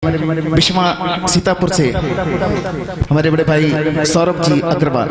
विश्वा सीतापुर से हमारे बड़े भाई सौरभ जी अग्रवाल।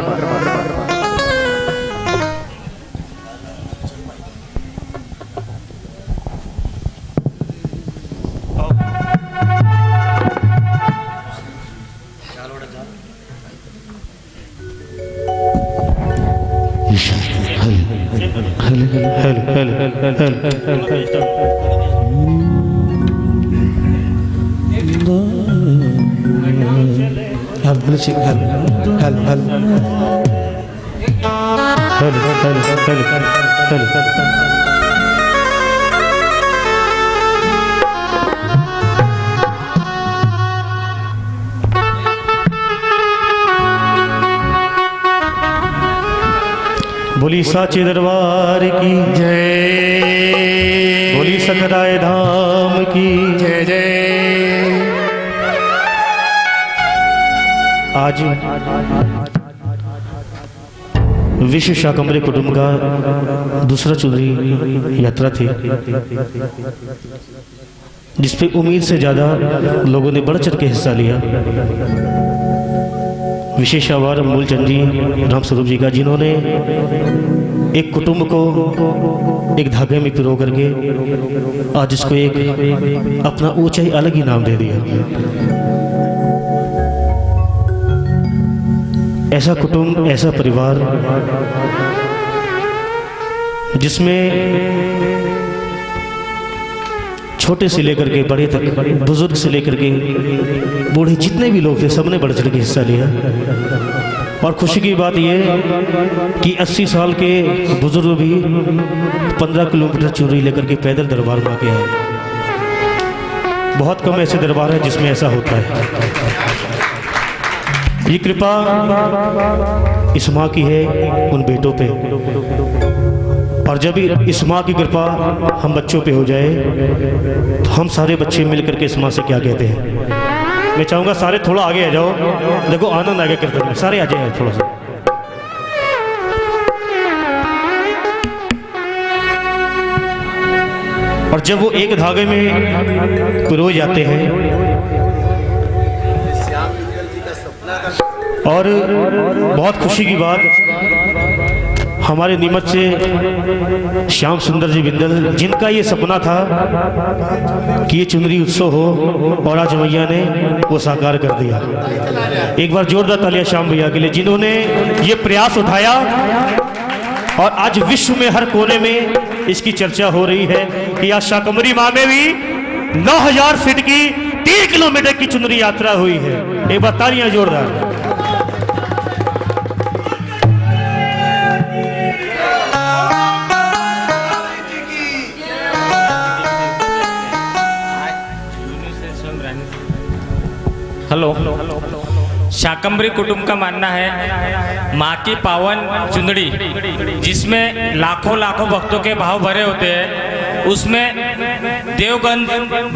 बोली साचे दरबार की जय, बोली सकराय धाम की जय जय। आज विश्व शाकंभरी कुटुंब का दूसरा चुनरी यात्रा थी, जिसपे उम्मीद से ज्यादा लोगों ने बढ़ चढ़ के हिस्सा लिया। विशेष आभार मूलचंद जी, राम स्वरूप जी का, जिन्होंने एक कुटुंब को एक धागे में पिरो करके आज इसको एक अपना ऊंचाई अलग ही नाम दे दिया। ऐसा कुटुंब, ऐसा परिवार जिसमें छोटे से लेकर के बड़े तक, बुजुर्ग से लेकर के बूढ़े, जितने भी लोग थे सबने बढ़ चढ़ के हिस्सा लिया। और खुशी की बात यह कि 80 साल के बुजुर्ग भी 15 किलोमीटर चुनरी लेकर के पैदल दरबार में आके आए। बहुत कम ऐसे दरबार हैं जिसमें ऐसा होता है। ये कृपा इस माँ की है उन बेटों पे, और जब इस माँ की कृपा हम बच्चों पे हो जाए तो हम सारे बच्चे मिलकर के इस माँ से क्या कहते हैं। मैं चाहूँगा सारे थोड़ा आगे आ जाओ, देखो आनंद आ गया कीर्तन में, सारे आ जाए थोड़ा सा। और जब वो एक धागे में पिरोए जाते हैं और बहुत खुशी की बात, हमारे नीमच से श्याम सुंदर जी बिंदल, जिनका ये सपना था कि ये चुनरी उत्सव हो, और आज मैया ने वो साकार कर दिया। एक बार जोरदार तालियां श्याम भैया के लिए, जिन्होंने ये प्रयास उठाया और आज विश्व में हर कोने में इसकी चर्चा हो रही है कि आज शाकंभरी माँ में भी 9000 फीट की 3 किलोमीटर की चुनरी यात्रा हुई है। एक बार तालियां जोरदार। हेलो, शाकंभरी कुटुंब का मानना है माँ की पावन चुंदड़ी, जिसमें लाखों लाखों भक्तों के भाव भरे होते हैं, उसमें देवगण,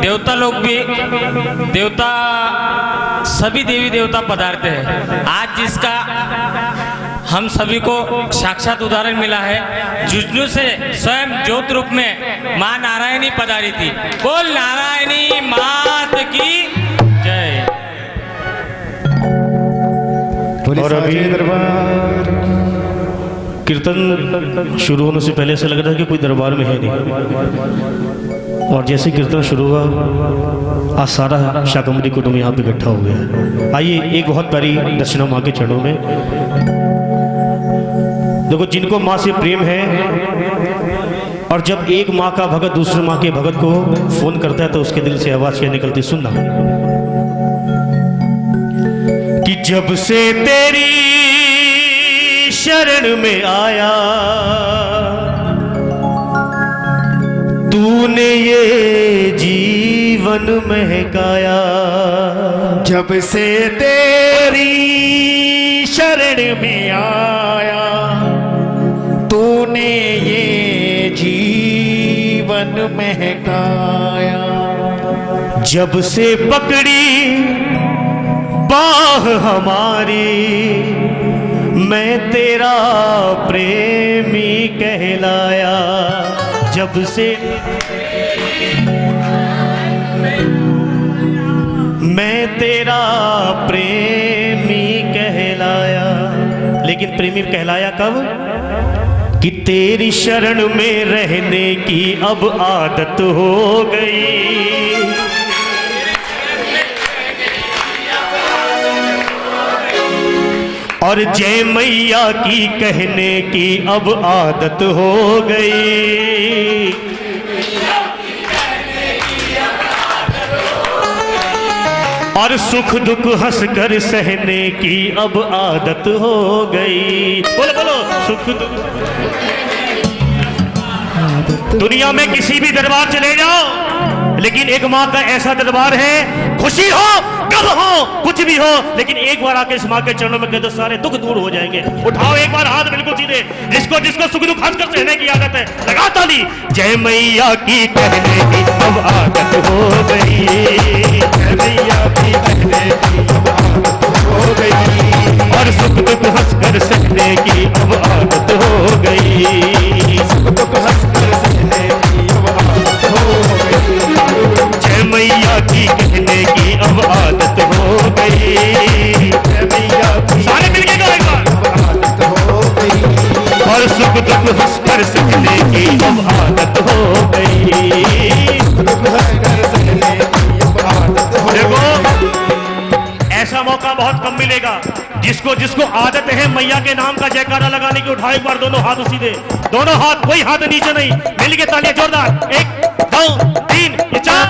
देवता लोग भी, देवता, सभी देवी देवता पधारते हैं। आज जिसका हम सभी को साक्षात उदाहरण मिला है, जुजनू से स्वयं ज्योत रूप में माँ नारायणी पधारी थी। बोल नारायणी मात की जय। और अभी कीर्तन शुरू होने से पहले ऐसा लग रहा है कि कोई दरबार में है नहीं, और जैसे कीर्तन शुरू हुआ आज सारा शाकंभरी कुटुंब यहाँ पे इकट्ठा हो गया। आइए एक बहुत प्यारी दर्शना माँ के चरणों में। देखो, जिनको माँ से प्रेम है, और जब एक माँ का भगत दूसरे माँ के भगत को फोन करता है तो उसके दिल से आवाज क्या निकलती, सुनना कि जब से तेरी शरण में आया तूने ये जीवन महकाया। जब से तेरी शरण में आया तूने ये जीवन महकाया। जब से पकड़ी बाह हमारी मैं तेरा प्रेमी कहलाया। जब से मैं तेरा प्रेमी कहलाया, लेकिन प्रेमी कहलाया कब? कि तेरी शरण में रहने की अब आदत हो गई। और जय मैया की कहने की अब आदत हो गई। और सुख दुख हंसकर सहने की अब आदत हो गई। बोलो बोलो, सुख दुख। दुनिया में किसी भी दरबार चले जाओ, लेकिन एक माँ का ऐसा दरबार है, खुशी हो कब हो कुछ भी हो, लेकिन एक बार आके इस माँ के चरणों में कह दो, सारे दुख दूर हो जाएंगे। उठाओ एक बार हाथ बिल्कुल सीधे, जिसको जिसको सुख दुख हंसकर सहने की आदत है, लगा ताली। जय मैया की कहने की अब आदत हो गई, जय मैया की कहने की अब आदत हो गई। और सुख दुख हंसकर सहने की अब आदत हो गई, सुख दुख हंसकर सहने की अब आदत हो गई। जय मैया की कहने की अब आदत हो गई, जय मैया की सारे मिलके गाओ एक बार, आदत हो गई। और सुख दुख हंसकर सहने की अब आदत हो गई, सुख दुख हंसकर सहने की अब आदत हो गई। देखो ऐसा मौका बहुत कम मिलेगा, जिसको जिसको आदत है मैया के नाम का जयकारा लगाने की, उठाओ एक बार दोनों हाथ सीधे, दोनों हाथ, कोई हाथ नीचे नहीं, मिलके तालियां जोरदार, 1 2 3 4।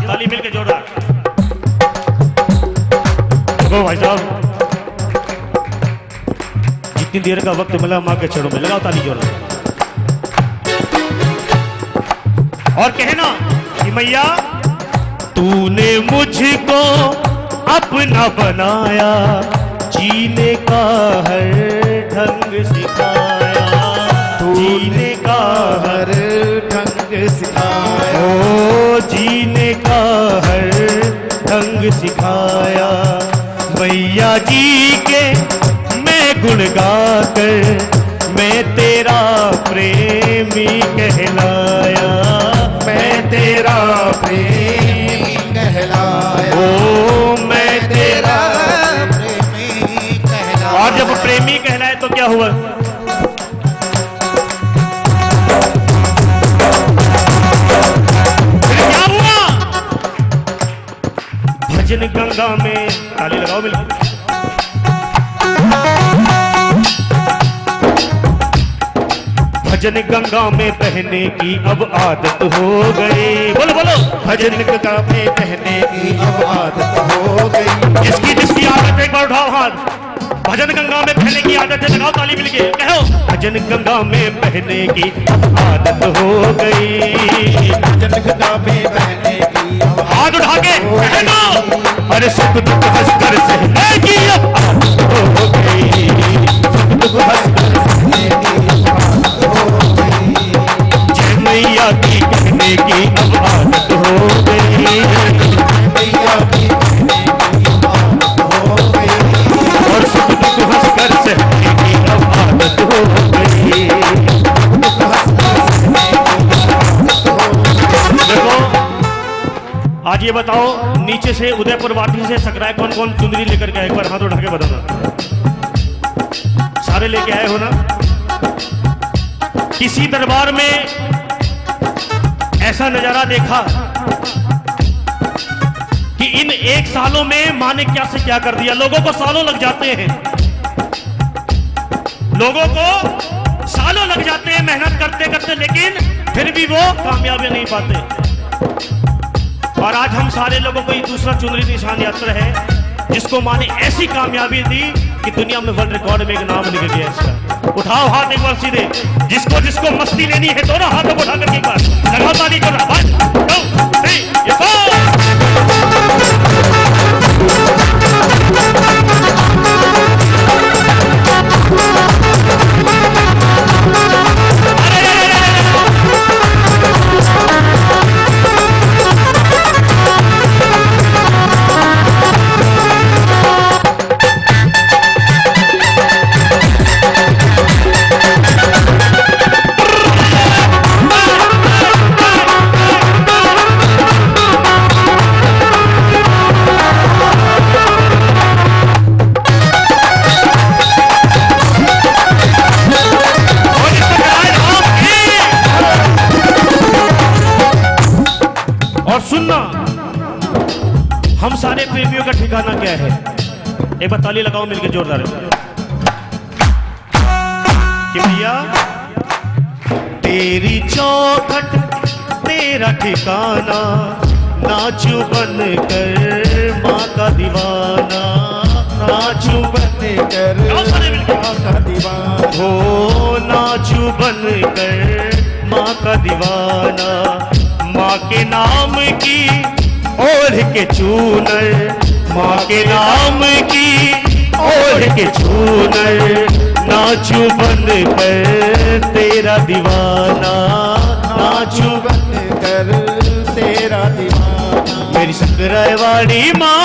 ताली मिलके जोरदार। देखो भाई साहब, जितनी देर का वक्त मिला माँ के चरणों में लगाओ ताली जोरदार, और कहना कि मैया तूने मुझको अपना बनाया, जीने का हर ढंग सिखाया, जीने का हर ढंग सिखाया, ओ जीने का हर ढंग सिखाया। मैया जी के मैं गुण गाकर मैं तेरा प्रेमी कहलाया, मैं तेरा प्रेमी कहलाया, ओ मैं तेरा प्रेमी कहलाया। और जब प्रेमी कहलाए तो क्या हुआ? भजन गंगा में, ताली लगाओ मिलकर, भजन गंगा में बहने की अब आदत हो गई। बोलो बोलो, भजन गंगा में बहने की अब आदत हो गई। जिसकी जिसकी आदत है एक बार उठाओ हाथ। भजन गंगा में बहने की आदत है, लगाओ ताली मिलके, कहो भजन गंगा में बहने की अब आदत हो गई, भजन गंगा में बहने की अब हाथ उठा के कहना, अरे सुख दुख हंसकर सहने की अब आदत हो गई, सुख दुख हंसकर सहने की अब आदत हो गई। जय मैया की कहने की अब आदत हो गई, मैया की कहने की अब आदत हो गई। और सुख दुख हंसकर सहने की अब आदत हो गई, सुख दुख हंसकर सहने की अब आदत हो गई। देखो आज ये बताओ, नीचे से उदयपुर वाटी से सकराय कौन कौन चुंदरी लेकर के आए? एक बार हाथ उठा के बताना। सारे लेके आए हो ना? किसी दरबार में ऐसा नजारा देखा कि इन 1 सालों में माँ ने क्या से क्या कर दिया। लोगों को सालों लग जाते हैं, लोगों को सालों लग जाते हैं मेहनत करते करते, लेकिन फिर भी वो कामयाबी नहीं पाते। और आज हम सारे लोगों को ये दूसरा चुनरी निशान यात्रा है, जिसको माँ ने ऐसी कामयाबी दी कि दुनिया में वर्ल्ड रिकॉर्ड में एक नाम लिख गया इसका। उठाओ हाथ एक बार सीधे, जिसको जिसको मस्ती लेनी है दोनों हाथों को उठा करके एक बार लगाओ ताली, और सुनना, हम सारे प्रेमियों का ठिकाना क्या है। एक बार ताली लगाओ मिलकर जोरदार कि भैया तेरी चौखट तेरा ठिकाना, नाचू बन कर माँ का दीवाना, नाचू बन कर माँ का दीवाना, हो नाचू बन कर माँ का दीवाना। माँ के नाम की ओढ़ के चूनर, माँ के नाम की ओढ़ के चूनर, नाचू बन कर तेरा दीवाना, नाचू बन कर तेरा दीवाना। मेरी शंकरवाड़ी माँ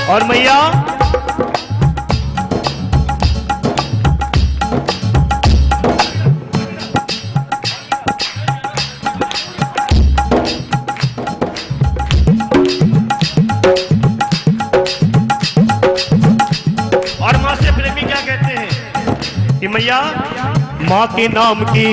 और मैया और माँ से प्रेमी क्या कहते हैं कि मैया माँ के नाम की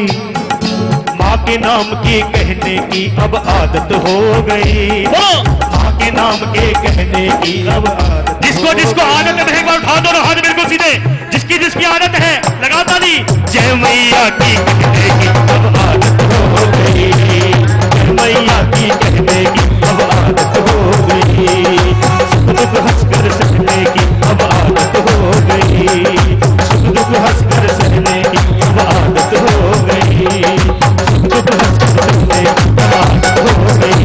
कहने की अब आदत हो गई, माँ के नाम के कहने की अब आदत। जिसको आदत है एक बार उठा दो ना हाथ बिल्कुल सीधे, जिसकी आदत है लगा ताली। जय मैया की कहने की अब आदत हो गई, जय मैया की कहने की अब आदत हो गई, सुख दुख हंसकर सहने की अब आदत हो गई, सुख दुख हंसकर सहने की अब आदत हो गई, सुख दुख हंसकर सहने की अब आदत हो गई,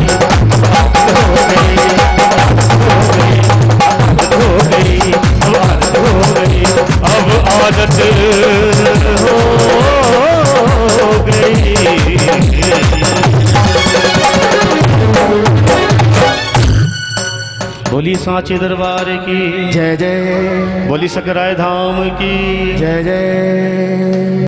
आदत हो गई, आदत हो गई, अब आदत हो गई, अब आदत हो गई। बोली सांचे दरबार की जय जय, बोली सकराय धाम की जय जय।